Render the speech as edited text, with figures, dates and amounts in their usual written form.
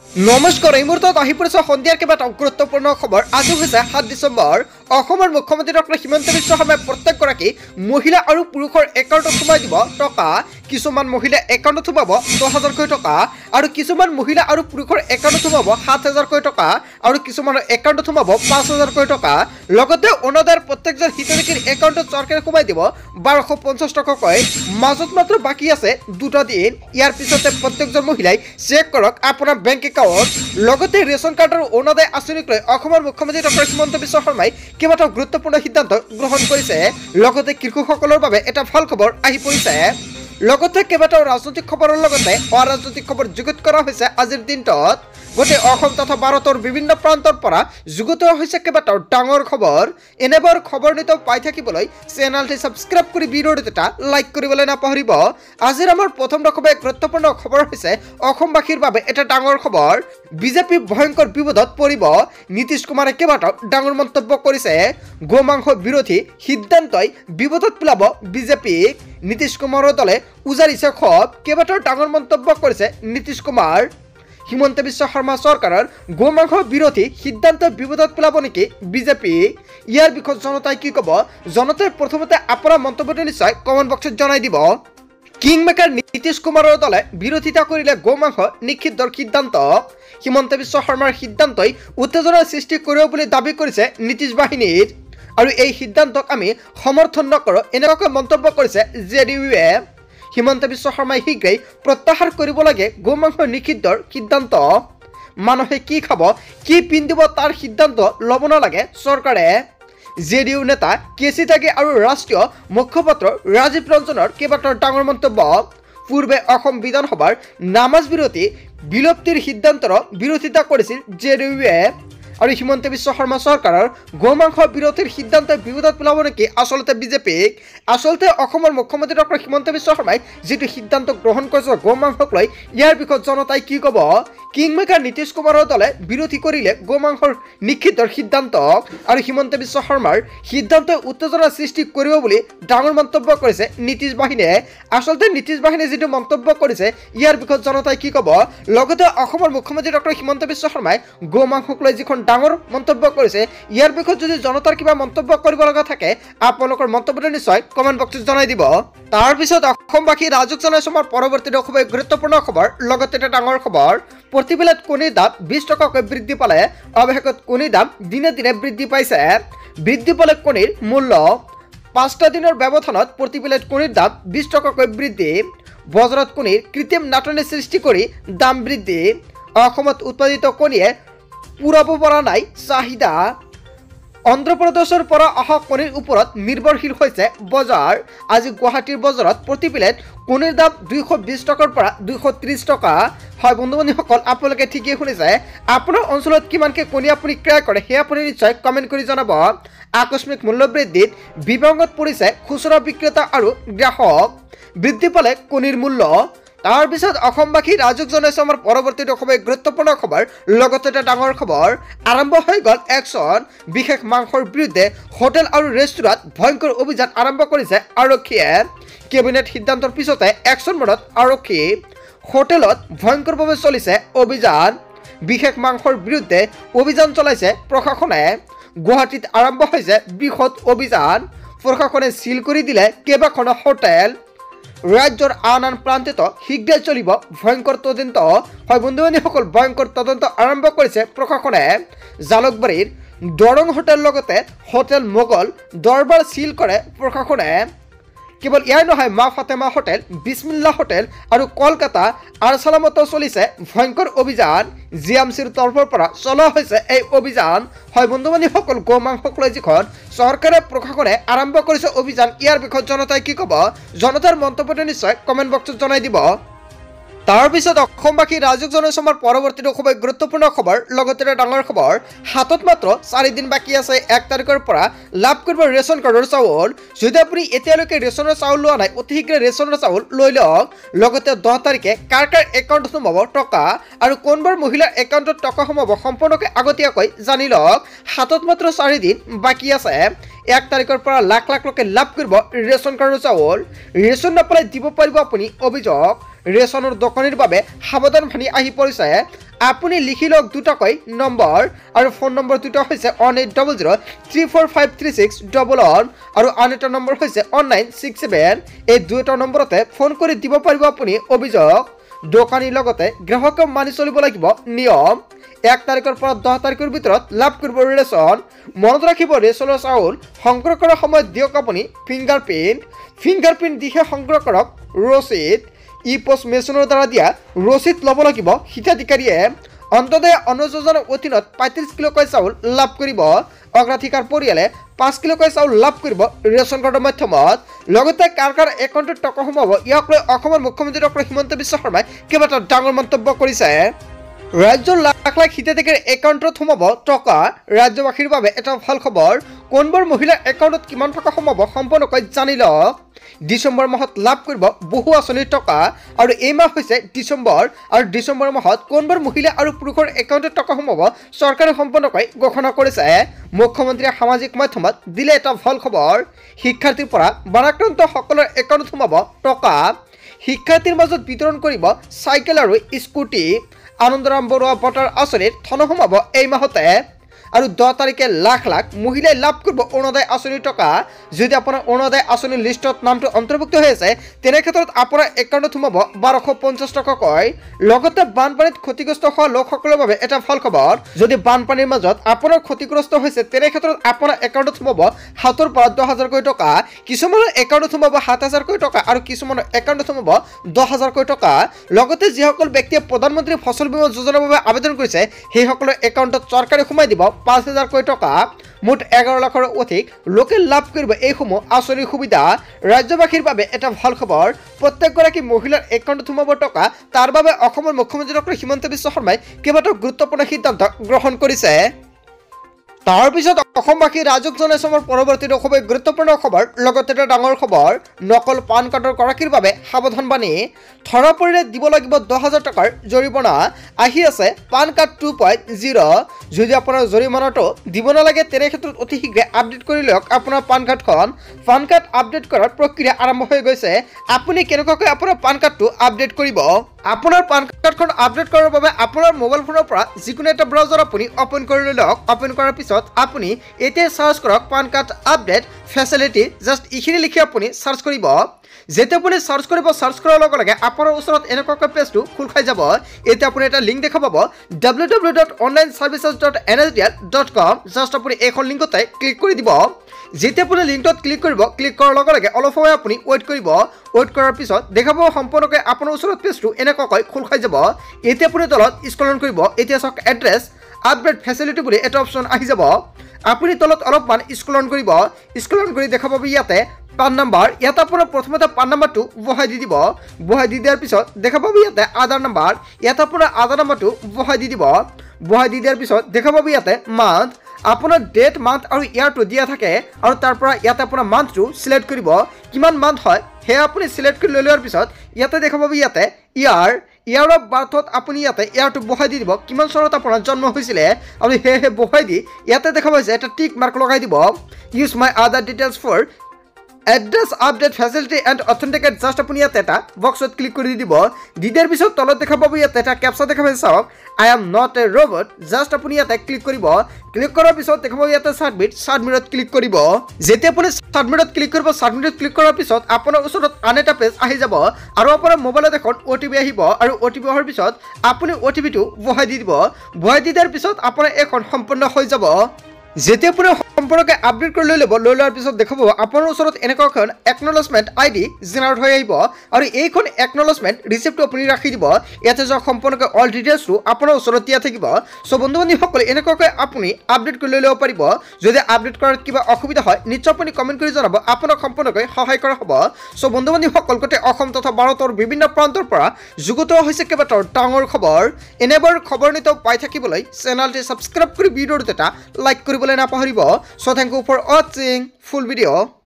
নমস্কাৰ এই মুহূৰ্তত আহি পৰিছে সন্ধিয়াৰ কেইবাটাও গুৰুত্বপূৰ্ণ খবৰ। আজি হৈছে 7 ডিচেম্বৰ। অসমৰ মুখ্যমন্ত্ৰী ডক্টৰ হিমন্ত বিশ্ব শৰ্মাই প্ৰত্যেকগৰাকী মহিলা আৰু পুৰুষৰ একাউণ্টত সোমাই দিব টকা। কিছুমান মহিলা একাউণ্টত সোমাব 10,000কৈ টকা আৰু কিছুমান মহিলা আৰু পুৰুষৰ একাউণ্টত সোমাব 7,000কৈ টকা আৰু কিছুমানৰ একাউণ্টত সোমাব 5,000কৈ টকা। লগতে অৰুণোদয়ৰ প্ৰত্যেকজন হিতাধিকাৰীৰ একাউণ্টত চৰকাৰে সোমাই দিব 1,250 টকাকৈ। মাজত মাত্ৰ বাকী আছে 2টা দিন। ইয়াৰ পিছতে প্ৰত্যেকজন মহিলাই চেক কৰক আপোনাৰ বেংক একাউণ্ট। লগতে ৰেচন কাৰ্ড আৰু অৰুণোদয় আঁচনিক লৈ অসমৰ মুখ্যমন্ত্ৰী ডক্টৰ হিমন্ত বিশ্ব শৰ্মাই কেইবাটাও গুৰুত্বপূৰ্ণ সিদ্ধান্ত গ্ৰহণ কৰিছে। লগতে কৃষকসকলৰ বাবে এটা ভাল খবৰ আহি পৰিছে। লগতে কেইবাটাও ৰাজনৈতিক খবৰৰ লগতে অৰাজনৈতিক খবৰ যুগুত কৰা হৈছে আজিৰ দিনটোত। গোটেই অসম তথা ভাৰতৰ বিভিন্ন প্ৰান্তৰ পৰা যুগুত হৈছে কেইবাটাও ডাঙৰ খবৰ। এনেবোৰ খবৰ নিতৌ পাই থাকিবলৈ চেনেলটি ছাবস্ক্ৰাইব কৰি ভিডিঅ'টো এটা লাইক কৰিবলৈ নাপাহৰিব। আজিৰ আমাৰ প্ৰথম গুৰুত্বপূৰ্ণ খবৰ হৈছে অসমবাসীৰ বাবে এটা ডাঙৰ খবৰ। বিজেপি ভয়ংকৰ বিপদত পৰিব। নীতিশ কুমাৰে কেইবাটাও ডাঙৰ মন্তব্য কৰিছে। গোমাংস বিৰোধী সিদ্ধান্তই বিপদত পেলাব বিজেপিক। নীতিশ কুমাৰৰ দলে উজাৰিছে ক্ষোভ। কেইবাটাও ডাঙৰ মন্তব্য কৰিছে নীতিশ কুমাৰ। হিমন্ত বিশ্ব শৰ্মা চৰকাৰৰ গোমাংস বিৰোধী সিদ্ধান্ত বিপদত পেলাব নেকি বিজেপি? ইয়াৰ বিষয়ে জনতাই কি ক'ব? জনতাই প্ৰথমতে আপোনাৰ মন্তব্যটো নিশ্চয় কমেণ্ট বক্সত জনাই দিব। কিংমেকাৰ নীতিশ কুমাৰৰ দলে বিৰোধিতা কৰিলে গোমাংস নিষিদ্ধৰ সিদ্ধান্ত। হিমন্ত বিশ্ব শৰ্মাৰ সিদ্ধান্তই উত্তেজনাৰ সৃষ্টি কৰিব বুলি দাবী কৰিছে নীতিশ বাহিনীৰ আৰু এই সিদ্ধান্তক আমি সমৰ্থন নকৰোঁ এনেকুৱাকৈ মন্তব্য কৰিছে JDU-এ। হিমন্ত বিশ্ব শৰ্মাই শীঘ্ৰেই প্ৰত্যাহাৰ কৰিব লাগে গোমাংস নিষিদ্ধৰ সিদ্ধান্ত। মানুহে কি খাব কি পিন্ধিব তাৰ সিদ্ধান্ত ল'ব নালাগে চৰকাৰে। JDU নেতা KC ত্যাগী আৰু ৰাষ্ট্ৰীয় মুখপাত্ৰ ৰাজীৱ ৰঞ্জনৰ কেইবাটাও ডাঙৰ মন্তব্য। পূৰ্বে অসম বিধানসভাৰ নামাজ বিৰতি বিলুপ্তিৰ সিদ্ধান্তৰ বিৰোধিতা কৰিছিল JDU-এ আৰু হিমন্ত বিশ্ব শৰ্মা চৰকাৰৰ গোমাংস বিৰোধীৰ সিদ্ধান্ত বিপদত পেলাব নেকি আচলতে বিজেপিক? আচলতে অসমৰ মুখ্যমন্ত্ৰী ডক্টৰ হিমন্ত বিশ্ব শৰ্মাই যিটো সিদ্ধান্ত গ্ৰহণ কৰিছে গোমাংসক লৈ, ইয়াৰ বিষয়ে জনতাই কি ক'ব? কিংমেকাৰ নীতিশ কুমাৰৰ দলে বিৰোধী কৰিলে গোমাংসৰ নিষিদ্ধৰ সিদ্ধান্ত আৰু হিমন্ত বিশ্ব শৰ্মাৰ সিদ্ধান্তই উত্তেজনাৰ সৃষ্টি কৰিব বুলি ডাঙৰ মন্তব্য কৰিছে নীতিশ বাহিনীয়ে। আচলতে নীতিশ বাহিনীয়ে যিটো মন্তব্য কৰিছে ইয়াৰ বিষয়ে জনতাই কি ক'ব? লগতে অসমৰ মুখ্যমন্ত্ৰী ডক্টৰ হিমন্ত বিশ্ব শৰ্মাই গোমাংসক লৈ যিখন ডাঙৰ মন্তব্য কৰিছে ইয়াৰ বিষয়ে যদি জনতাৰ কিবা মন্তব্য কৰিব লগা থাকে আপোনালোকৰ মন্তব্যটো নিশ্চয় কমেণ্ট বক্সত জনাই দিব। তাৰপিছত অসমবাসী ৰাজক জনাইছো আমাৰ পৰৱৰ্তী খুবেই গুৰুত্বপূৰ্ণ খবৰ। লগতে এটা ডাঙৰ খবৰ, প্ৰতি প্লেট কণীৰ দাম 20 টকাকৈ বৃদ্ধি পালে। অৱশেষত কণীৰ দাম দিনে দিনে বৃদ্ধি পাইছে। বৃদ্ধি পালে কণীৰ মূল্য। 5টা দিনৰ ব্যৱধানত প্ৰতি প্লেট কণীৰ দাম 20 টকাকৈ বৃদ্ধি। বজাৰত কণীৰ কৃত্ৰিম নাটনিৰ সৃষ্টি কৰি দাম বৃদ্ধি। অসমত উৎপাদিত কণীয়ে পূৰাব পৰা নাই চাহিদা। অন্ধ্ৰপ্ৰদেশৰ পৰা অহা কণীৰ ওপৰত নিৰ্ভৰশীল হৈছে বজাৰ। আজি গুৱাহাটীৰ বজাৰত প্ৰতি প্লেট কণীৰ দাম 220 টকাৰ পৰা 230 টকা। হয় বন্ধু বান্ধৱীসকল, আপোনালোকে ঠিকেই শুনিছে। আপোনাৰ অঞ্চলত কিমানকৈ কণী আপুনি ক্ৰয় কৰে সেয়া আপুনি নিশ্চয় কমেণ্ট কৰি জনাব। আকস্মিক মূল্যবৃদ্ধিত বিভংগত পৰিছে খুচুৰা বিক্ৰেতা আৰু গ্ৰাহক। বৃদ্ধি পালে কণীৰ মূল্য। তাৰপিছত অসমবাসী ৰাজক জনাইছে আমাৰ পৰৱৰ্তী খুবেই গুৰুত্বপূৰ্ণ খবৰ। লগতে এটা ডাঙৰ খবৰ, আৰম্ভ হৈ গ'ল একশ্যন। বিশেষ মাংসৰ বিৰুদ্ধে হোটেল আৰু ৰেষ্টুৰাঁত ভয়ংকৰ অভিযান আৰম্ভ কৰিছে আৰক্ষীয়ে। কেবিনেট সিদ্ধান্তৰ পিছতে একশ্যন মোডত আৰক্ষী। হোটেলত ভয়ংকৰভাৱে চলিছে অভিযান। বিশেষ মাংসৰ বিৰুদ্ধে অভিযান চলাইছে প্ৰশাসনে। গুৱাহাটীত আৰম্ভ হৈছে বৃহৎ অভিযান। প্ৰশাসনে চিল কৰি দিলে কেইবাখনো হোটেল। ৰাজ্যৰ আন প্ৰান্ততো শীঘ্ৰে চলিব ভয়ংকৰ তদন্ত। হয় বন্ধু বান্ধৱীসকল, ভয়ংকৰ তদন্ত আৰম্ভ কৰিছে প্ৰশাসনে। জালুকবাৰীৰ দৰং হোটেল লগতে হোটেল মোগল দৰবাৰ চিল কৰে প্ৰশাসনে। কেৱল ইয়াৰ নহয়, মা ফাতেমা হোটেল, বিছমিল্লা হোটেল আৰু কলকাতা আৰচালামতো চলিছে ভয়ংকৰ অভিযান। GMCৰ তৰফৰ পৰা চলোৱা হৈছে এই অভিযান। হয় বন্ধু বান্ধৱীসকল, গোমাংসক লৈ যিখন চৰকাৰে প্ৰশাসনে আৰম্ভ কৰিছে অভিযান, ইয়াৰ বিষয়ে জনতাই কি ক'ব? জনতাৰ মন্তব্যটো নিশ্চয় কমেণ্ট বক্সত জনাই দিব। তাৰপিছত অসমবাসী ৰাজক জনাইছো আমাৰ পৰৱৰ্তী খুবেই গুৰুত্বপূৰ্ণ খবৰ। লগতে এটা ডাঙৰ খবৰ, হাতত মাত্ৰ 4 দিন বাকী আছে 1 তাৰিখৰ পৰা লাভ কৰিব ৰেচন কাৰ্ডৰ চাউল। যদি আপুনি এতিয়ালৈকে ৰেচনৰ চাউল লোৱা নাই অতি শীঘ্ৰে ৰেচনৰ চাউল লৈ লওক। লগতে 10 তাৰিখে কাৰ কাৰ একাউণ্টত সোমাব টকা আৰু কোনবাৰ মহিলাৰ একাউণ্টত টকা সোমাব সম্পূৰ্ণকৈ আগতীয়াকৈ জানি লওক। হাতত মাত্ৰ 4 দিন বাকী আছে। 1 তাৰিখৰ পৰা লাখ লাখ লোকে লাভ কৰিব ৰেচন কাৰ্ডৰ চাউল। ৰেচন নাপালে দিব পাৰিব আপুনি অভিযোগ। ৰেচনৰ দোকানীৰ বাবে সাৱধান বাণী আহি পৰিছে। আপুনি লিখি লওক দুটাকৈ নম্বৰ আৰু ফোন নম্বৰ দুটা হৈছে 180034536111 আৰু আন এটা নম্বৰ হৈছে 1967। এই দুটা নম্বৰতে ফোন কৰি দিব পাৰিব আপুনি অভিযোগ। দোকানীৰ লগতে গ্ৰাহকে মানি চলিব লাগিব নিয়ম। 1 তাৰিখৰ পৰা 10 তাৰিখৰ ভিতৰত লাভ কৰিব ৰেচন। মনত ৰাখিব ৰেচনৰ চাউল সংগ্ৰহ কৰাৰ সময়ত দিয়ক আপুনি ফিংগাৰপ্ৰিণ্ট দিহে সংগ্ৰহ কৰক ৰচিদ। ই-পোষ্ট মেচিনৰ দ্বাৰা দিয়া ৰচিদ ল'ব লাগিব হিতাধিকাৰীয়ে। অন্তদয় অন্ন যোজনাৰ অধীনত 35 কিলোকৈ চাউল লাভ কৰিব। অগ্ৰাধিকাৰ পৰিয়ালে 5 কিলোকৈ চাউল লাভ কৰিব ৰেচন কাৰ্ডৰ মাধ্যমত। লগতে কাৰ কাৰ একাউণ্টত টকা সোমাব ইয়াক লৈ অসমৰ মুখ্যমন্ত্ৰী ডক্টৰ হিমন্ত বিশ্ব শৰ্মাই কেইবাটাও ডাঙৰ মন্তব্য কৰিছে। ৰাজ্যৰ লাখ লাখ হিতাধিকাৰীৰ একাউণ্টত সোমাব টকা। ৰাজ্যবাসীৰ বাবে এটা ভাল খবৰ। কোনবোৰ মহিলাৰ একাউণ্টত কিমান টকা সোমাব সম্পূৰ্ণকৈ জানি লওক। ডিচেম্বৰ মাহত লাভ কৰিব বহু আঁচনিৰ টকা আৰু এই মাহ হৈছে ডিচেম্বৰ আৰু ডিচেম্বৰ মাহত কোনবোৰ মহিলা আৰু পুৰুষৰ একাউণ্টত টকা সোমাব চৰকাৰে সম্পূৰ্ণকৈ ঘোষণা কৰিছে। মুখ্যমন্ত্ৰীয়ে সামাজিক মাধ্যমত দিলে এটা ভাল খবৰ। শিক্ষাৰ্থীৰ পৰা বানাক্ৰান্তসকলৰ একাউণ্টত সোমাব টকা। শিক্ষাৰ্থীৰ মাজত বিতৰণ কৰিব চাইকেল আৰু স্কুটি। আনন্দৰাম বৰুৱা বঁটাৰ আঁচনিৰ ধন সোমাব এই মাহতে। আৰু 10 তাৰিখে লাখ লাখ মহিলাই লাভ কৰিব অৰুণোদয় আঁচনিৰ টকা। যদি আপোনাৰ অৰুণোদয় আঁচনিৰ লিষ্টত নামটো অন্তৰ্ভুক্ত হৈ আছে তেনে ক্ষেত্ৰত আপোনাৰ একাউণ্টত সোমাব 1250 টকাকৈ। লগতে বানপানীত ক্ষতিগ্ৰস্ত হোৱা লোকসকলৰ বাবে এটা ভাল খবৰ। যদি বানপানীৰ মাজত আপোনাৰ ক্ষতিগ্ৰস্ত হৈছে তেনে ক্ষেত্ৰত আপোনাৰ একাউণ্টত সোমাব 7,000 পৰা 10,000কৈ টকা। কিছুমানৰ একাউণ্টত সোমাব 7,000কৈ টকা আৰু কিছুমানৰ একাউণ্টত সোমাব 10,000কৈ টকা। লগতে যিসকল ব্যক্তিয়ে প্ৰধানমন্ত্ৰী ফচল বীমা যোজনাৰ বাবে আবেদন কৰিছে সেইসকলৰ একাউণ্টত চৰকাৰে সোমাই দিব 5,000কৈ টকা। মুঠ 11 লাখৰ অধিক লোকে লাভ কৰিব এইসমূহ আঁচনিৰ সুবিধা। ৰাজ্যবাসীৰ বাবে এটা ভাল খবৰ। প্ৰত্যেকগৰাকী মহিলাৰ একাউণ্টত সোমাব টকা। তাৰ বাবে অসমৰ মুখ্যমন্ত্ৰী ডক্টৰ হিমন্ত বিশ্ব শৰ্মাই কেইবাটাও গুৰুত্বপূৰ্ণ সিদ্ধান্ত গ্ৰহণ কৰিছে। তাৰপিছত অসমবাসী ৰাজক জনাইছে আমাৰ পৰৱৰ্তী খুবেই গুৰুত্বপূৰ্ণ খবৰ। লগতে এটা ডাঙৰ খবৰ, নকল পান কাৰ্ডৰ গৰাকীৰ বাবে সাৱধান বাণী। ধৰা পৰিলে দিব লাগিব 10,000 টকাৰ জৰিমনা। আহি আছে পান কাৰ্ড 2.0। যদি আপোনাৰ জৰিমনাটো দিব নালাগে তেনে ক্ষেত্ৰত অতি শীঘ্ৰে আপডেট কৰি লওক আপোনাৰ পান কাৰ্ডখন। পান কাৰ্ড আপডেট কৰাৰ প্ৰক্ৰিয়া আৰম্ভ হৈ গৈছে। আপুনি কেনেকুৱাকৈ আপোনাৰ পান কাৰ্ডটো আপডেট কৰিব? আপোনাৰ পান কাৰ্ডখন আপডেট কৰাৰ বাবে আপোনাৰ মোবাইল ফোনৰ পৰা যিকোনো এটা ব্ৰাউজাৰ আপুনি অপেন কৰি লওক। অপেন কৰাৰ পিছত আপুনি এতিয়া সাৰ্চ কৰক PAN card update facility. Just এইখিনি লিখি আপুনি সাৰ্চ কৰিব। যেতিয়া আপুনি সাৰ্চ কৰিব, সাৰ্চ কৰাৰ লগে লগে আপোনাৰ ওচৰত এনেকুৱাকৈ পেজটো খোল খাই যাব। এতিয়া আপুনি এটা লিংক দেখা পাব www.onlineservices.nsdl.com। জাষ্ট আপুনি এইখন লিংকতে ক্লিক কৰি দিব। যেতিয়া আপুনি লিংকত ক্লিক কৰিব, ক্লিক কৰাৰ লগে লগে অলপ সময় আপুনি ৱেইট কৰিব। ৱেইট কৰাৰ পিছত দেখা পাব সম্পূৰ্ণকৈ আপোনাৰ ওচৰত পেজটো এনেকুৱাকৈ খোল খাই যাব। এতিয়া আপুনি তলত স্ক্ৰল কৰিব। এতিয়া চাওক এড্ৰেছ আপডেট ফেচিলিটি বুলি এটা অপশ্যন আহি যাব। আপুনি তলত অলপমান স্ক্ৰল কৰিব। স্ক্ৰল কৰি দেখা পাব ইয়াতে পান নাম্বাৰ। ইয়াত আপোনাৰ প্ৰথমতে পান নাম্বাৰটো বহাই দি দিব। বহাই দি দিয়াৰ পিছত দেখা পাব ইয়াতে আধাৰ নাম্বাৰ। ইয়াত আপোনাৰ আধাৰ নাম্বাৰটো বহাই দি দিব। বহাই দি দিয়াৰ পিছত দেখা পাব ইয়াতে মান্থ। আপোনাৰ ডেট মান্থ আৰু ইয়াৰটো দিয়া থাকে আৰু তাৰ পৰা ইয়াতে আপোনাৰ মান্থটো সিলেক্ট কৰিব। কিমান মান্থ হয় সেয়া আপুনি সিলেক্ট কৰি লৈ লোৱাৰ পিছত ইয়াতে দেখা পাব ইয়াতে ইয়াৰ অফ বাৰ্থত আপুনি ইয়াতে ইয়াৰটো বহাই দি দিব। কিমান চনত আপোনাৰ জন্ম হৈছিলে আপুনি সেয়েহে বহাই দি ইয়াতে দেখা পাইছে এটা টিক মাৰ্ক লগাই দিব। Use my Aadhaar details for address update facility and authenticate. Just আপুনি ইয়াতে এটা বক্সত ক্লিক কৰি দিব। দি দিয়াৰ পিছত তলত দেখা পাব ইয়াতে এটা কেপচা দেখা পাইছে চাওক, I am not a robot. Just আপুনি ইয়াতে ক্লিক কৰিব। ক্লিক কৰাৰ পিছত দেখা পাব ইয়াতে ছাবমিটত ক্লিক কৰিব। যেতিয়া আপুনি ছাবমিটত ক্লিক কৰিব, ছাবমিটত ক্লিক কৰাৰ পিছত আপোনাৰ ওচৰত আন এটা পেজ আহি যাব আৰু আপোনাৰ মোবাইলত এখন OTP আহিব আৰু OTP অহাৰ পিছত আপুনি OTPটো বহাই দি দিব। বহাই দি দিয়াৰ পিছত আপোনাৰ এখন সম্পূৰ্ণ হৈ যাব। যেতিয়া আপুনি সম্পূৰ্ণকৈ আপডেট কৰি লৈ লোৱাৰ পিছত দেখা পাব আপোনাৰ ওচৰত এনেকুৱাখন একনলেজমেণ্ট ID জেনাৰেট হৈ আহিব আৰু এইখন একনলেজমেণ্ট ৰিচিপ্টটো আপুনি ৰাখি দিব। ইয়াতে যাওক সম্পূৰ্ণকৈ অল ডিটেইলছটো আপোনাৰ ওচৰত দিয়া থাকিব। চ' বন্ধু বান্ধৱীসকলে এনেকুৱাকৈ আপুনি আপডেট কৰি লৈ ল'ব পাৰিব। যদি আপডেট কৰাত কিবা অসুবিধা হয় নিশ্চয় আপুনি কমেণ্ট কৰি জনাব, আপোনাক সম্পূৰ্ণকৈ সহায় কৰা হ'ব। চ' বন্ধু বান্ধৱীসকল গোটেই অসম তথা ভাৰতৰ বিভিন্ন প্ৰান্তৰ পৰা যুগুত হৈছে কেইবাটাও ডাঙৰ খবৰ। এনেবোৰ খবৰ নিতৌ পাই থাকিবলৈ চেনেলটি ছাবস্ক্ৰাইব কৰি ভিডিঅ'টো এটা লাইক কৰিবলৈ নাপাহৰিব। So thank you for watching full video.